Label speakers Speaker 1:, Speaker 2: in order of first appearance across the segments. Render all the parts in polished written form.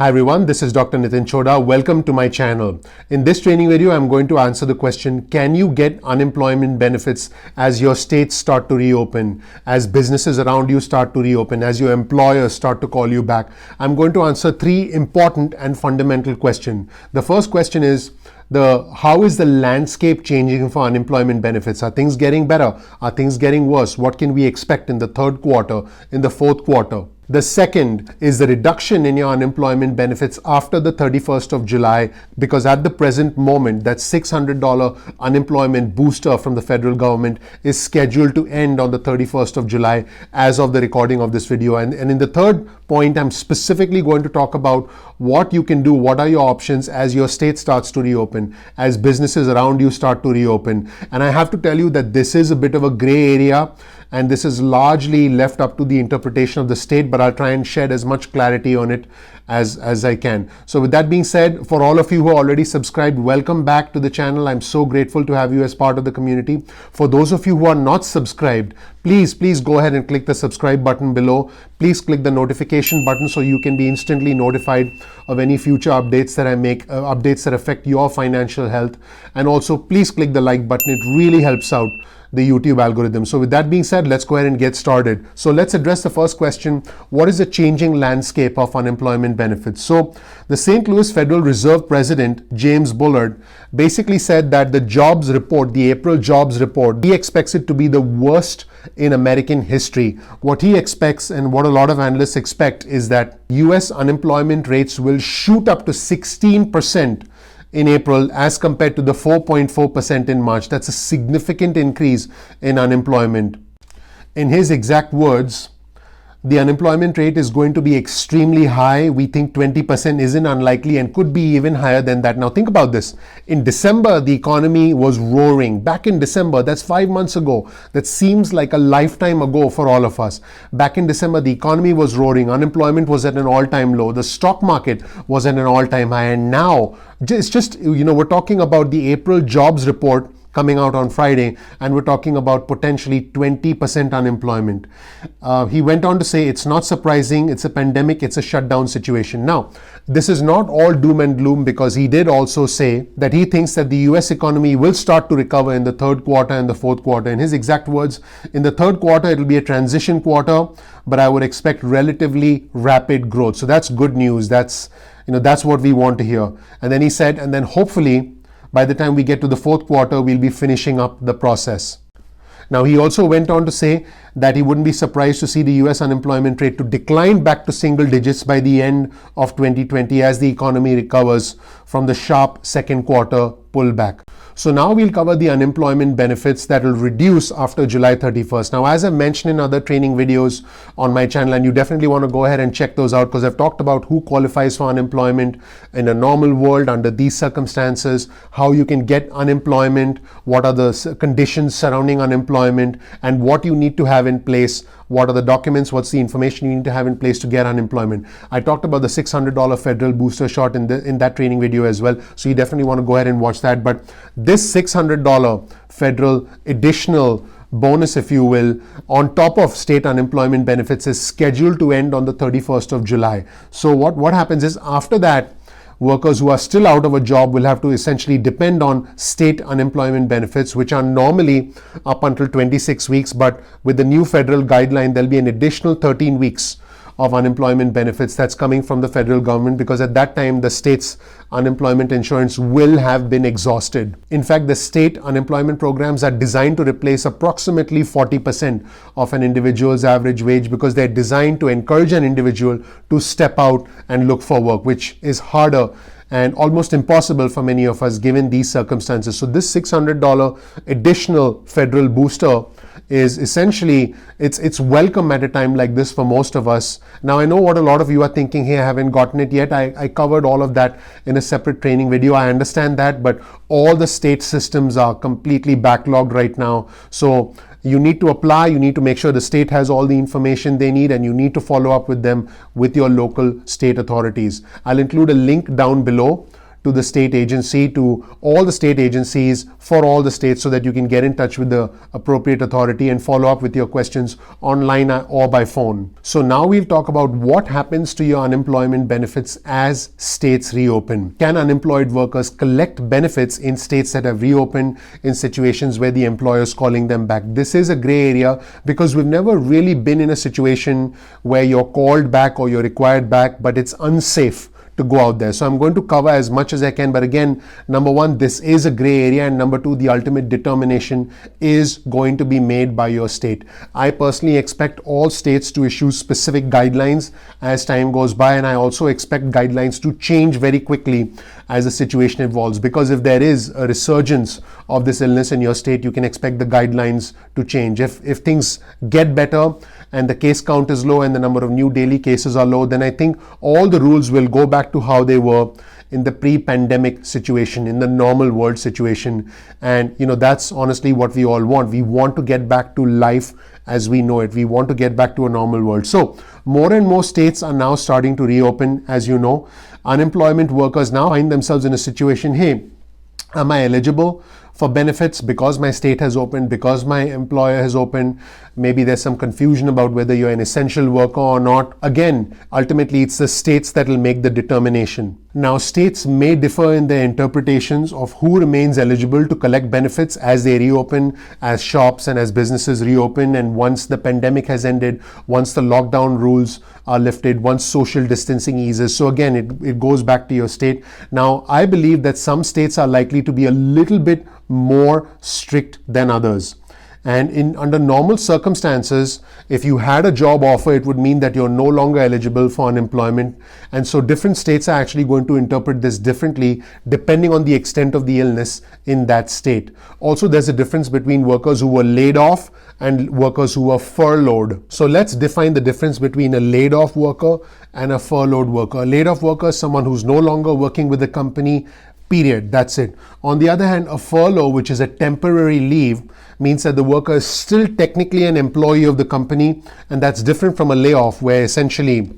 Speaker 1: Hi everyone, this is Dr. Nitin Chhoda. Welcome to my channel. In this training video, I'm going to answer the question, can you get unemployment benefits as your states start to reopen, as businesses around you start to reopen, as your employers start to call you back? I'm going to answer three important and fundamental questions. The first question is, how is the landscape changing for unemployment benefits? Are things getting better? Are things getting worse? What can we expect in the third quarter, in the fourth quarter? The second is the reduction in your unemployment benefits after the 31st of July, because at the present moment, that $600 unemployment booster from the federal government is scheduled to end on the 31st of July as of the recording of this video. And in the third point, I'm specifically going to talk about what you can do, what are your options as your state starts to reopen, as businesses around you start to reopen. And I have to tell you that this is a bit of a gray area, and this is largely left up to the interpretation of the state, but I'll try and shed as much clarity on it as I can. So with that being said, for all of you who are already subscribed, welcome back to the channel. I'm so grateful to have you as part of the community. For those of you who are not subscribed, please go ahead and click the subscribe button below. Please click the notification button so you can be instantly notified of any future updates that I make, updates that affect your financial health. And also please click the like button. It really helps out the YouTube algorithm. So with that being said, let's go ahead and get started. So let's address the first question. What is the changing landscape of unemployment benefits? So the St. Louis Federal Reserve President, James Bullard, basically said that the jobs report, the April jobs report, he expects it to be the worst in American history. What he expects and what a lot of analysts expect is that US unemployment rates will shoot up to 16% in April as compared to the 4.4% in March. That's a significant increase in unemployment. In his exact words, the unemployment rate is going to be extremely high. We think 20% isn't unlikely and could be even higher than that. Now think about this. In December, the economy was roaring. Back in December, that's 5 months ago. That seems like a lifetime ago for all of us. Back in December, the economy was roaring. Unemployment was at an all-time low. The stock market was at an all-time high. And now, it's just, we're talking about the April jobs report coming out on Friday, and we're talking about potentially 20% unemployment. He went on to say, it's not surprising, it's a pandemic, it's a shutdown situation. Now, this is not all doom and gloom, because he did also say that he thinks that the US economy will start to recover in the third quarter and the fourth quarter. In his exact words, in the third quarter, it'll be a transition quarter, but I would expect relatively rapid growth. So that's good news. That's what we want to hear. And then he said, and then hopefully, by the time we get to the fourth quarter, we'll be finishing up the process. Now, he also went on to say that he wouldn't be surprised to see the US unemployment rate to decline back to single digits by the end of 2020 as the economy recovers from the sharp second quarter pullback. So now we'll cover the unemployment benefits that will reduce after July 31st. Now, as I mentioned in other training videos on my channel, and you definitely want to go ahead and check those out, because I've talked about who qualifies for unemployment in a normal world under these circumstances, how you can get unemployment, what are the conditions surrounding unemployment, and what you need to have in place. What are the documents? What's the information you need to have in place to get unemployment? I talked about the $600 federal booster shot in that training video as well. So you definitely want to go ahead and watch that. But this $600 federal additional bonus, if you will, on top of state unemployment benefits is scheduled to end on the 31st of July. So what happens is, after that, workers who are still out of a job will have to essentially depend on state unemployment benefits, which are normally up until 26 weeks. But with the new federal guideline, there'll be an additional 13 weeks of unemployment benefits that's coming from the federal government, because at that time, the state's unemployment insurance will have been exhausted. In fact, the state unemployment programs are designed to replace approximately 40% of an individual's average wage, because they're designed to encourage an individual to step out and look for work, which is harder and almost impossible for many of us given these circumstances. So this $600 additional federal booster is essentially, it's welcome at a time like this for most of us. Now, I know what a lot of you are thinking, hey, I haven't gotten it yet. I covered all of that in a separate training video. I understand that, but all the state systems are completely backlogged right now. So you need to apply, you need to make sure the state has all the information they need, and you need to follow up with them with your local state authorities. I'll include a link down below to the state agency, to all the state agencies for all the states, so that you can get in touch with the appropriate authority and follow up with your questions online or by phone. So now we'll talk about what happens to your unemployment benefits as states reopen. Can unemployed workers collect benefits in states that have reopened in situations where the employer is calling them back? This is a gray area because we've never really been in a situation where you're called back or you're required back, but it's unsafe to go out there. So I'm going to cover as much as I can, but again, number one, this is a gray area, and number two, the ultimate determination is going to be made by your state. I personally expect all states to issue specific guidelines as time goes by, and I also expect guidelines to change very quickly as the situation evolves, because if there is a resurgence of this illness in your state, you can expect the guidelines to change. If things get better and the case count is low and the number of new daily cases are low, then I think all the rules will go back to how they were in the pre-pandemic situation, in the normal world situation. And that's honestly what we all want. We want to get back to life as we know it. We want to get back to a normal world. So more and more states are now starting to reopen. As you know, unemployment workers now find themselves in a situation, hey, am I eligible for benefits because my state has opened, because my employer has opened? Maybe there's some confusion about whether you're an essential worker or not. Again, ultimately, it's the states that will make the determination. Now, states may differ in their interpretations of who remains eligible to collect benefits as they reopen, as shops and as businesses reopen, and once the pandemic has ended, once the lockdown rules are lifted, once social distancing eases. So again, it goes back to your state. Now, I believe that some states are likely to be a little bit more strict than others. And under normal circumstances, if you had a job offer, it would mean that you're no longer eligible for unemployment. And so different states are actually going to interpret this differently depending on the extent of the illness in that state. Also, there's a difference between workers who were laid off and workers who were furloughed. So let's define the difference between a laid off worker and a furloughed worker. A laid off worker is someone who's no longer working with the company, period. That's it. On the other hand, a furlough, which is a temporary leave, means that the worker is still technically an employee of the company, and that's different from a layoff where essentially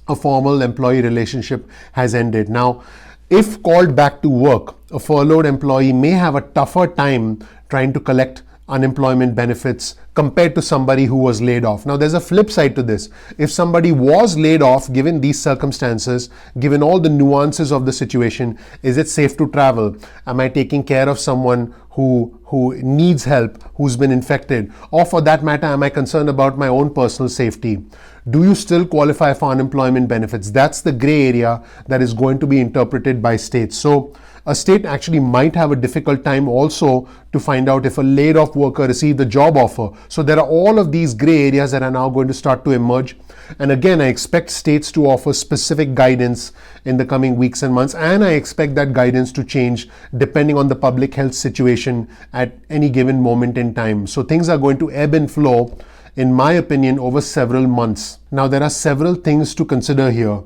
Speaker 1: a formal employee relationship has ended. Now, if called back to work, a furloughed employee may have a tougher time trying to collect unemployment benefits compared to somebody who was laid off. Now, there's a flip side to this. If somebody was laid off, given these circumstances, given all the nuances of the situation, is it safe to travel? Am I taking care of someone who needs help, who's been infected? Or for that matter, am I concerned about my own personal safety? Do you still qualify for unemployment benefits? That's the gray area that is going to be interpreted by states. So a state actually might have a difficult time also to find out if a laid off worker received a job offer. So there are all of these gray areas that are now going to start to emerge. And again, I expect states to offer specific guidance in the coming weeks and months, and I expect that guidance to change depending on the public health situation at any given moment in time. So things are going to ebb and flow, in my opinion, over several months. Now, there are several things to consider here.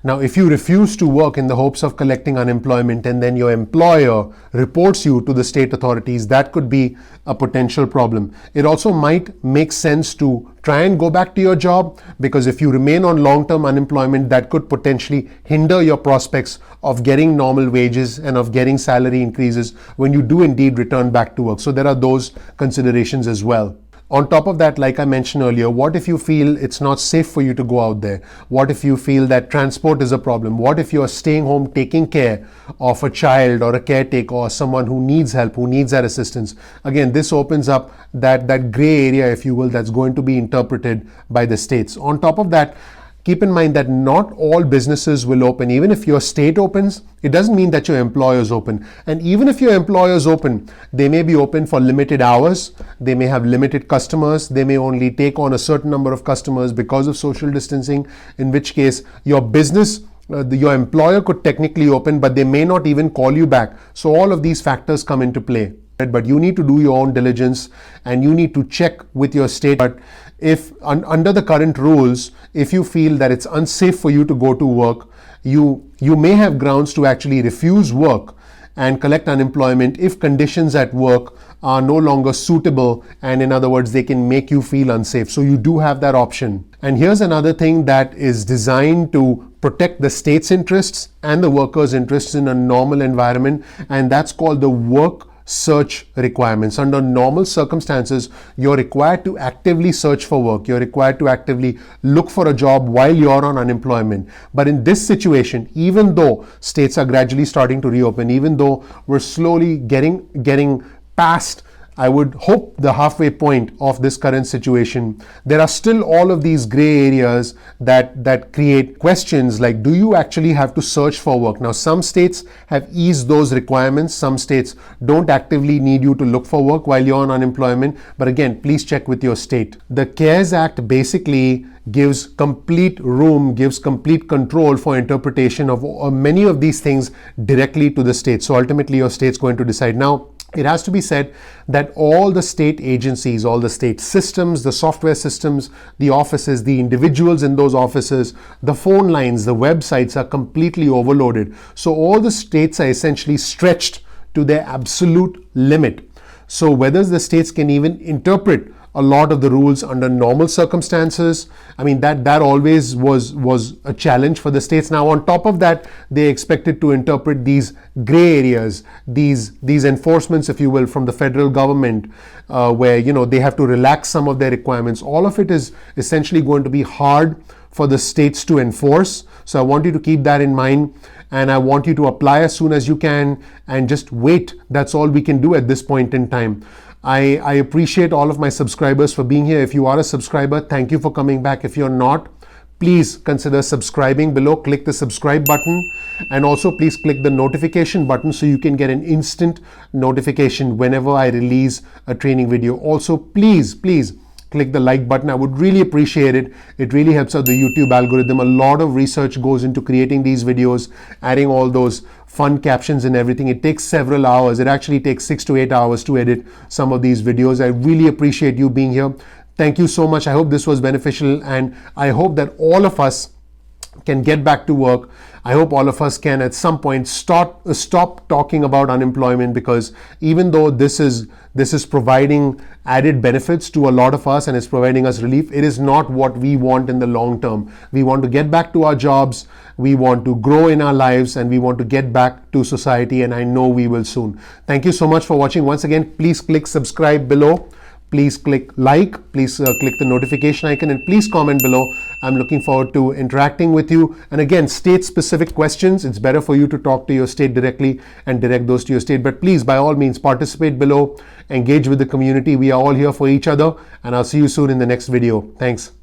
Speaker 1: Now, if you refuse to work in the hopes of collecting unemployment and then your employer reports you to the state authorities, that could be a potential problem. It also might make sense to try and go back to your job, because if you remain on long-term unemployment, that could potentially hinder your prospects of getting normal wages and of getting salary increases when you do indeed return back to work. So there are those considerations as well. On top of that, like I mentioned earlier, what if you feel it's not safe for you to go out there? What if you feel that transport is a problem? What if you're staying home taking care of a child or a caretaker or someone who needs help, who needs that assistance? Again, this opens up that gray area, if you will, that's going to be interpreted by the states. On top of that, keep in mind that not all businesses will open. Even if your state opens, it doesn't mean that your employer is open. And even if your employer is open, they may be open for limited hours. They may have limited customers. They may only take on a certain number of customers because of social distancing, in which case your business, your employer could technically open, but they may not even call you back. So all of these factors come into play. But you need to do your own diligence and you need to check with your state. But if under the current rules, if you feel that it's unsafe for you to go to work, you may have grounds to actually refuse work and collect unemployment if conditions at work are no longer suitable, and in other words, they can make you feel unsafe. So you do have that option. And here's another thing that is designed to protect the state's interests and the workers' interests in a normal environment, and that's called the work search requirements. Under normal circumstances, you're required to actively search for work. You're required to actively look for a job while you're on unemployment. But in this situation, even though states are gradually starting to reopen, even though we're slowly getting past, I would hope, the halfway point of this current situation, there are still all of these gray areas that create questions like, do you actually have to search for work? Now, some states have eased those requirements. Some states don't actively need you to look for work while you're on unemployment. But again, please check with your state. The CARES Act basically gives complete room, gives complete control for interpretation of many of these things directly to the state. So ultimately, your state's going to decide. Now, it has to be said that all the state agencies, all the state systems, the software systems, the offices, the individuals in those offices, the phone lines, the websites are completely overloaded. So all the states are essentially stretched to their absolute limit. So whether the states can even interpret a lot of the rules under normal circumstances, I mean, that always was a challenge for the states. Now, on top of that, they expected to interpret these gray areas, these enforcements, if you will, from the federal government, where, you know, they have to relax some of their requirements. All of it is essentially going to be hard for the states to enforce. So I want you to keep that in mind, and I want you to apply as soon as you can and just wait. That's all we can do at this point in time. I appreciate all of my subscribers for being here. If you are a subscriber, thank you for coming back. If you're not, please consider subscribing below. Click the subscribe button, and also please click the notification button so you can get an instant notification whenever I release a training video. Also, please click the like button. I would really appreciate it. It really helps out the YouTube algorithm. A lot of research goes into creating these videos, adding all those fun captions and everything. It takes several hours. It actually takes 6 to 8 hours to edit some of these videos. I really appreciate you being here. Thank you so much. I hope this was beneficial, and I hope that all of us can get back to work. I hope all of us can at some point stop talking about unemployment, because even though this is providing added benefits to a lot of us and it's providing us relief, it is not what we want in the long term. We want to get back to our jobs, we want to grow in our lives, and we want to get back to society, and I know we will soon. Thank you so much for watching. Once again, please click subscribe below. Please click like, please click the notification icon, and please comment below. I'm looking forward to interacting with you. And again, state-specific questions, it's better for you to talk to your state directly and direct those to your state. But please, by all means, participate below, engage with the community. We are all here for each other, and I'll see you soon in the next video. Thanks.